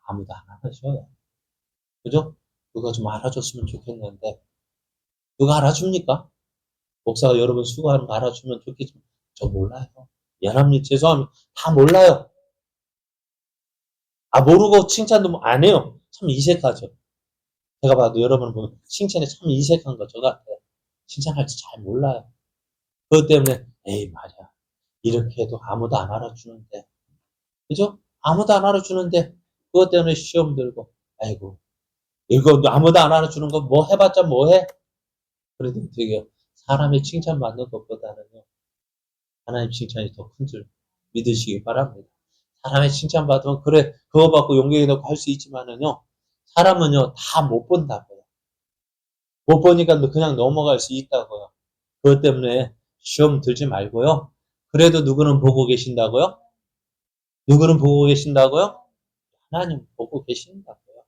아무도 안 알아줘요. 그죠? 누가 좀 알아줬으면 좋겠는데, 누가 알아줍니까? 목사가 여러분 수고하는 거 알아주면 좋겠지만, 저 몰라요. 미안합니다. 죄송합니다. 다 몰라요. 모르고 칭찬도 안 해요. 참 이색하죠. 제가 봐도 여러분 보면 칭찬이 참 이색한 거 저 같아요. 칭찬할지 잘 몰라요. 그것 때문에 에이 말이야. 이렇게 해도 아무도 안 알아주는데. 그죠? 아무도 안 알아주는데 그것 때문에 시험 들고 아이고 이거 아무도 안 알아주는 거 뭐 해봤자 뭐해? 그래도 되게 사람의 칭찬받는 것보다는요. 하나님 칭찬이 더 큰 줄 믿으시기 바랍니다. 사람의 칭찬받으면 그래 그거 받고 용기에 넣고 할 수 있지만은요. 사람은요 다 못 본다고요. 못 보니까 그냥 넘어갈 수 있다고요. 그것 때문에 시험 들지 말고요. 그래도 누구는 보고 계신다고요? 누구는 보고 계신다고요? 하나님 보고 계신다고요.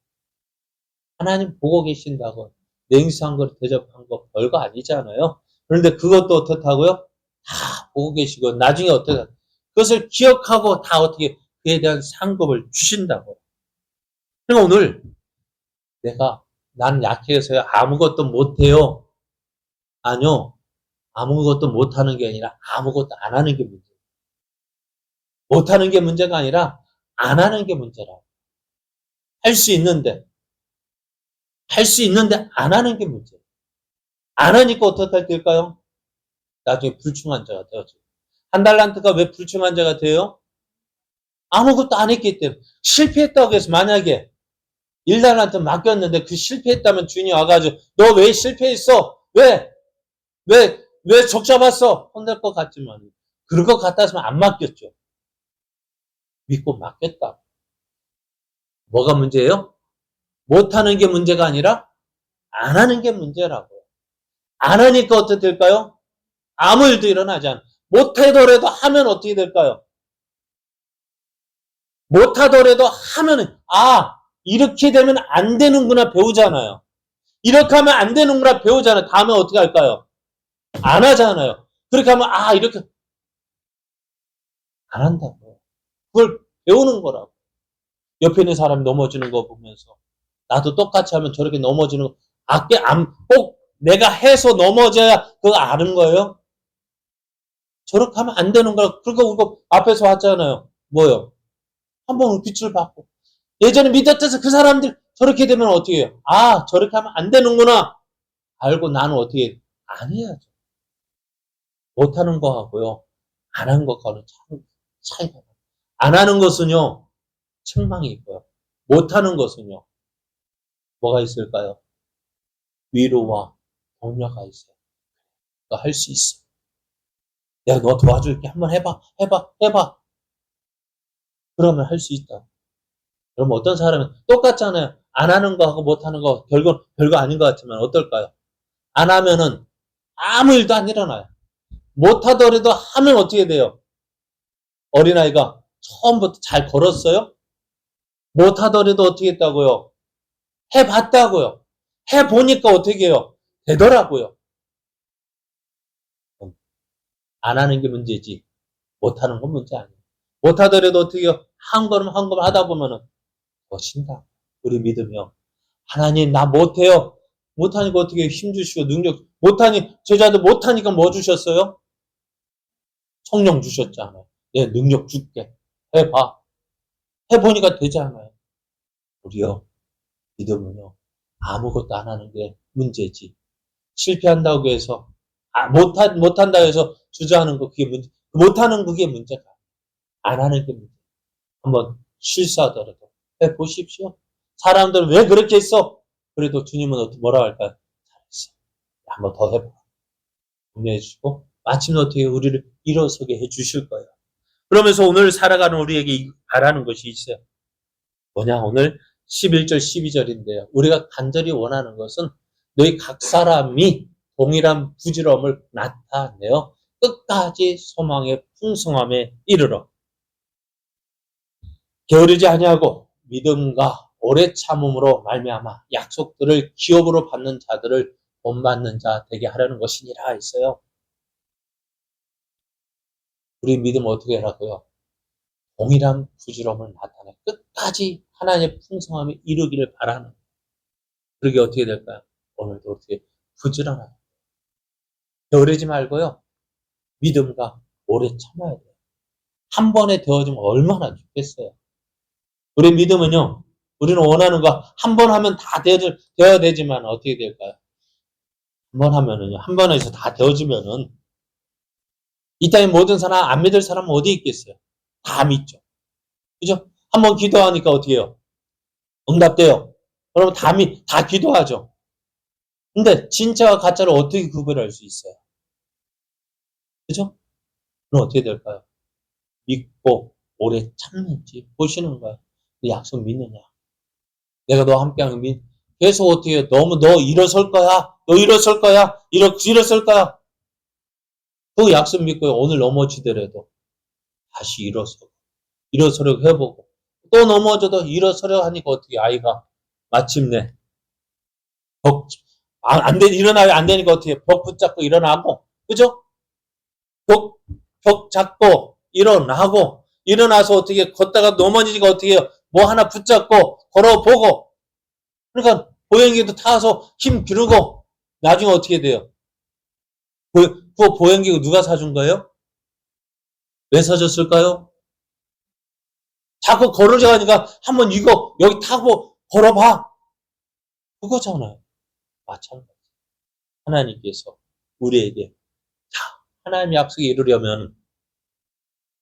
하나님 보고 계신다고. 냉수 한 그릇 대접한 거 별거 아니잖아요. 그런데 그것도 어떻다고요? 다 보고 계시고 나중에 어떻게 그것을 기억하고 다 어떻게 그에 대한 상급을 주신다고. 그러니까 오늘 난 약해서요 아무것도 못해요. 아니요. 아무것도 못하는 게 아니라 아무것도 안 하는 게 문제예요. 못하는 게 문제가 아니라 안 하는 게 문제라고. 할 수 있는데 안 하는 게 문제예요. 안 하니까 어떻게 될까요? 나중에 불충한 자가 되어져요. 한 달란트가 왜 불충한 자가 돼요? 아무것도 안 했기 때문에. 실패했다고 해서 만약에 1달란트 맡겼는데 그 실패했다면 주인이 와가지고 너 왜 실패했어? 왜 적 잡았어? 혼낼 것 같지만 그럴 것 같았으면 안 맡겼죠. 믿고 맡겼다. 뭐가 문제예요? 못하는 게 문제가 아니라 안 하는 게 문제라고요. 안 하니까 어떻게 될까요? 아무 일도 일어나지 않아요. 못하더라도 하면 어떻게 될까요? 못하더라도 하면은 이렇게 되면 안 되는구나 배우잖아요. 이렇게 하면 안 되는구나 배우잖아요. 다음에 어떻게 할까요? 안 하잖아요. 그렇게 하면 이렇게 안 한다고요. 그걸 배우는 거라고. 옆에 있는 사람이 넘어지는 거 보면서 나도 똑같이 하면 저렇게 넘어지는 거 꼭 내가 해서 넘어져야 그거 아는 거예요. 저렇게 하면 안 되는 거라. 그러니까 우리가 앞에서 왔잖아요. 뭐요? 한번 빛을 받고 예전에 믿었던 그 사람들 저렇게 되면 어떻게 해요? 저렇게 하면 안 되는구나 알고 나는 어떻게 안 해야죠. 못하는 거하고요. 안 하는 것과는 참 차이가 나요. 안 하는 것은요. 책망이 있고요. 못하는 것은요. 뭐가 있을까요? 위로와 격려가 있어요. 너 할 수 있어. 내가 너 도와줄게. 한번 해봐. 그러면 할 수 있다. 그럼 어떤 사람은 똑같잖아요. 안 하는 거하고 못하는 거 별거 아닌 것 같지만 어떨까요? 안 하면은 아무 일도 안 일어나요. 못하더라도 하면 어떻게 돼요? 어린아이가 처음부터 잘 걸었어요? 못하더라도 어떻게 했다고요? 해봤다고요. 해보니까 어떻게 해요? 되더라고요. 안 하는 게 문제지. 못하는 건 문제 아니에요. 못하더라도 어떻게 해요? 한 걸음 한 걸음 하다 보면은 더 신다. 우리 믿으며 하나님 나 못해요. 못하니까 어떻게 힘주시고 능력 못하니 제자들 못하니까 뭐 주셨어요? 성령 주셨잖아요. 내 능력 줄게. 해봐. 해보니까 되잖아요. 우리요 믿음은요 아무것도 안 하는 게 문제지. 실패한다고 해서 못한다고 해서 주저하는 거 그게 문제. 못하는 그게 문제가 안 하는 게 문제. 한번 실수하더라도 해보십시오. 사람들은 왜 그렇게 했어? 그래도 주님은 뭐라 할까요? 잘했어. 한번 더 해봐. 분명해 주시고 마침내 어떻게 우리를 일어서게 해주실 거예요. 그러면서 오늘 살아가는 우리에게 바라는 것이 있어요. 뭐냐 오늘 11절 12절인데요. 우리가 간절히 원하는 것은 너희 각 사람이 동일한 부지런함을 나타내어 끝까지 소망의 풍성함에 이르러 게으르지 아니하고 믿음과 오래 참음으로 말미암아 약속들을 기업으로 받는 자들을 본받는 자 되게 하려는 것이니라 했어요. 우리 믿음 어떻게 하라고요? 동일한 부지런함을 나타내 끝까지 하나님의 풍성함에 이르기를 바라는. 그러게 어떻게 될까요? 오늘도 어떻게 부지런하게 게으르지 말고요. 믿음과 오래 참아야 돼요. 한 번에 되어지면 얼마나 좋겠어요. 우리 믿음은요. 우리는 원하는 거 한 번 하면 다 되어야 되지만 어떻게 될까요? 한 번 하면은요. 한 번에서 다 되어지면은 이 땅의 모든 사람 안 믿을 사람은 어디 있겠어요? 다 믿죠. 그죠? 한 번 기도하니까 어떻게 해요? 응답돼요. 그러면 다 기도하죠. 근데 진짜와 가짜를 어떻게 구별할 수 있어요? 그죠? 그럼 어떻게 될까요? 믿고 오래 참는지 보시는 거야. 그 약속 믿느냐? 내가 너와 함께하는 계속 어떻게 해? 너무 너 일어설 거야? 너 일어설 거야? 일어설 거야? 그 약속 믿고 오늘 넘어지더라도 다시 일어서려고 해보고 또 넘어져도 일어서려 하니까 어떻게 아이가 마침내 일어나면 안 되니까 어떻게 해? 벽 붙잡고 일어나고, 그죠? 벽 잡고 일어나고, 일어나서 어떻게 걷다가 넘어지니까 어떻게 해요? 뭐 하나 붙잡고 걸어보고, 그러니까 보행기도 타서 힘 기르고, 나중에 어떻게 돼요? 그 보행기가 누가 사준 거예요? 왜 사줬을까요? 자꾸 걸으려 하니까 한번 이거 여기 타고 걸어봐. 그거잖아요. 마찬가지. 하나님께서 우리에게 하나님의 약속을 이루려면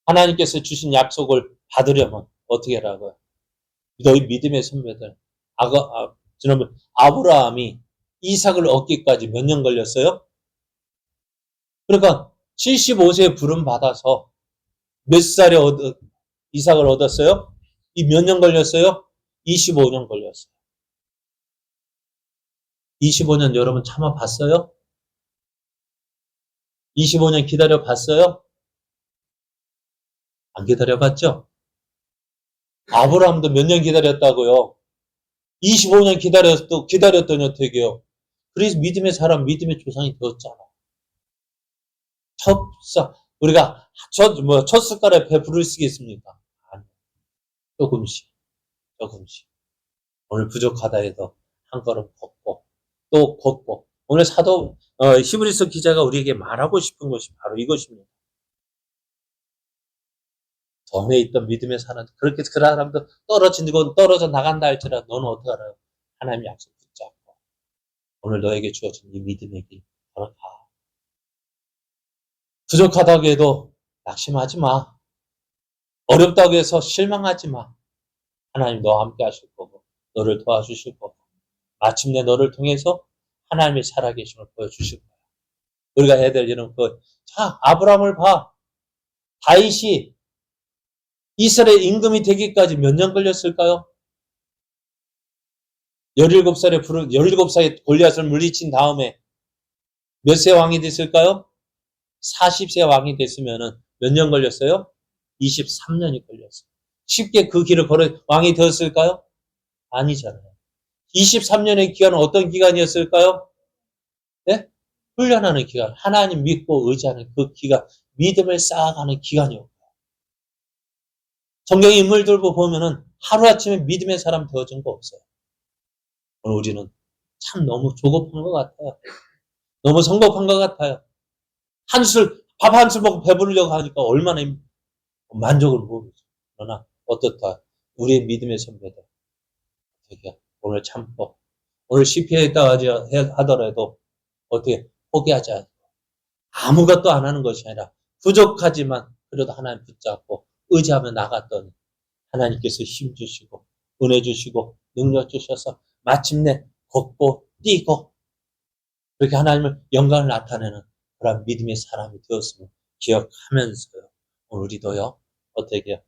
하나님께서 주신 약속을 받으려면 어떻게 하라고요? 너희 믿음의 선배들 지난번 아브라함이 이삭을 얻기까지 몇 년 걸렸어요? 그러니까 75세에 부름 받아서 몇 살에 이삭을 얻었어요? 이 몇 년 걸렸어요? 25년 걸렸어요. 25년 여러분 참아봤어요? 25년 기다려봤어요? 안 기다려봤죠? 아브라함도 몇 년 기다렸다고요? 25년 기다렸더니 어떻게 해요? 그래서 믿음의 사람, 믿음의 조상이 되었잖아. 우리가 첫 숟갈에 배 부를 수 있겠습니까? 아니, 조금씩. 오늘 부족하다 해도 한 걸음 걷고, 또 걷고. 오늘 히브리서 기자가 우리에게 말하고 싶은 것이 바로 이것입니다. 전에 있던 믿음의 사람, 그렇게 그 사람도 떨어져 나간다 할지라도 너는 어떻게 알아요? 하나님의 약속 붙잡고. 오늘 너에게 주어진 이 믿음의 길, 걸어가. 부족하다고 해도 낙심하지 마. 어렵다고 해서 실망하지 마. 하나님 너와 함께 하실 거고, 너를 도와주실 거고, 마침내 너를 통해서 하나님의 살아계심을 보여주실 거야. 우리가 해야 될 일은 아브라함을 봐. 다윗이 이스라엘 임금이 되기까지 몇 년 걸렸을까요? 17살에 골리앗을 물리친 다음에 몇 세 왕이 됐을까요? 40세 왕이 됐으면 몇 년 걸렸어요? 23년이 걸렸어요. 쉽게 그 길을 걸어 왕이 되었을까요? 아니잖아요. 23년의 기간은 어떤 기간이었을까요? 네? 훈련하는 기간. 하나님 믿고 의지하는 그 기간. 믿음을 쌓아가는 기간이요. 성경 인물들 보면은 하루아침에 믿음의 사람 되어진 거 없어요. 오늘 우리는 참 너무 조급한 것 같아요. 너무 성급한 것 같아요. 밥 한 술 먹고 배부르려고 하니까 얼마나 만족을 모르죠. 그러나 어떻다. 우리의 믿음의 선배들. 어떻게 오늘 참고 오늘 실패했다 하더라도 어떻게 포기하지 않고 아무것도 안 하는 것이 아니라 부족하지만 그래도 하나님 붙잡고 의지하며 나갔더니 하나님께서 힘 주시고 은혜 주시고 능력 주셔서 마침내 걷고 뛰고 그렇게 하나님을 영광을 나타내는 그런 믿음의 사람이 되었음을 기억하면서요. 오늘 우리도요. 어떻게 해요?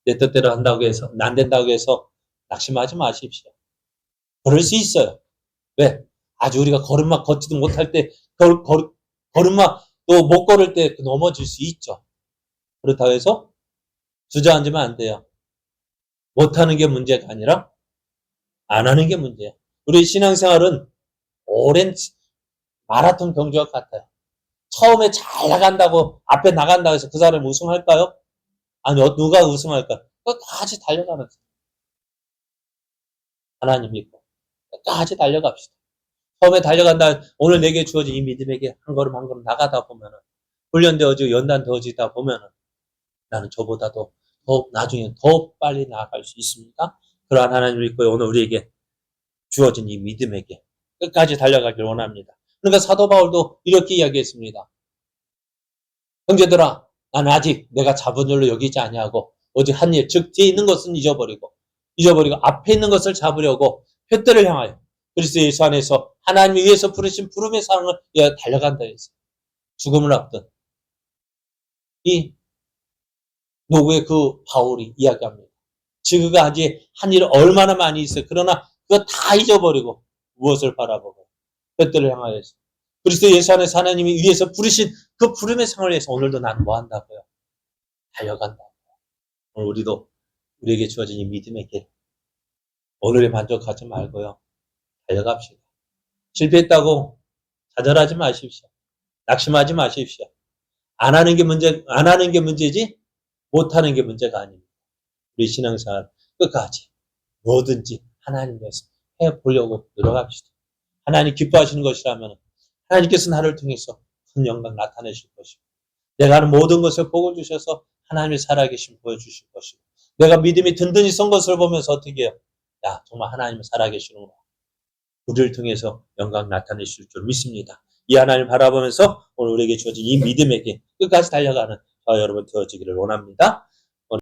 내 뜻대로 한다고 해서 안 된다고 해서 낙심하지 마십시오. 그럴 수 있어요. 왜? 아주 우리가 걸음마 걷지도 못할 때 걸음마 또 못 걸을 때 넘어질 수 있죠. 그렇다고 해서 주저앉으면 안 돼요. 못하는 게 문제가 아니라 안 하는 게 문제예요. 우리 신앙생활은 오랜 마라톤 경주와 같아요. 처음에 잘 나간다고 앞에 나간다고 해서 그 사람이 우승할까요? 아니 누가 우승할까? 끝까지 달려가면서 하나님 믿고 끝까지 달려갑시다. 처음에 달려간다 오늘 내게 주어진 이 믿음에게 한 걸음 한 걸음 나가다 보면은 훈련되어지고 연단되어지다 보면은 나는 저보다도 나중에 더 빨리 나아갈 수 있습니다. 그러한 하나님을 믿고 오늘 우리에게 주어진 이 믿음에게 끝까지 달려가길 원합니다. 그러니까 사도 바울도 이렇게 이야기했습니다. 형제들아, 난 아직 내가 잡은 줄로 여기지 아니하고 오직 한 일, 즉 뒤에 있는 것은 잊어버리고 앞에 있는 것을 잡으려고 푯대를 향하여 그리스도 예수 안에서 하나님이 위해서 부르신 부름의 사랑을 위하여 달려간다 해서 죽음을 앞둔 이 노구의 그 바울이 이야기합니다. 지그가 아직 한 일이 얼마나 많이 있어요. 그러나 그거 다 잊어버리고 무엇을 바라보고 푯대를 향하여서 그리스도 예수 안에서 하나님이 위해서 부르신 그 부름의 상을 위해서 오늘도 나는 뭐 한다고요? 달려간다고요. 오늘 우리도 우리에게 주어진 이 믿음의 길 오늘에 만족하지 말고요. 달려갑시다. 실패했다고 좌절하지 마십시오. 낙심하지 마십시오. 안 하는 게 문제지 못하는 게 문제가 아닙니다. 우리 신앙생활 끝까지 뭐든지 하나님께서 해보려고 노력합시다. 하나님 기뻐하시는 것이라면 하나님께서 나를 통해서 큰 영광 나타내실 것이고 내가 하는 모든 것을 복을 주셔서 하나님의 살아계심 보여주실 것이고 내가 믿음이 든든히 선 것을 보면서 어떻게 해요? 야, 정말 하나님은 살아계시는구나. 우리를 통해서 영광 나타내실 줄 믿습니다. 이 하나님 바라보면서 오늘 우리에게 주어진 이 믿음에게 끝까지 달려가는 저와 여러분 되어지기를 원합니다.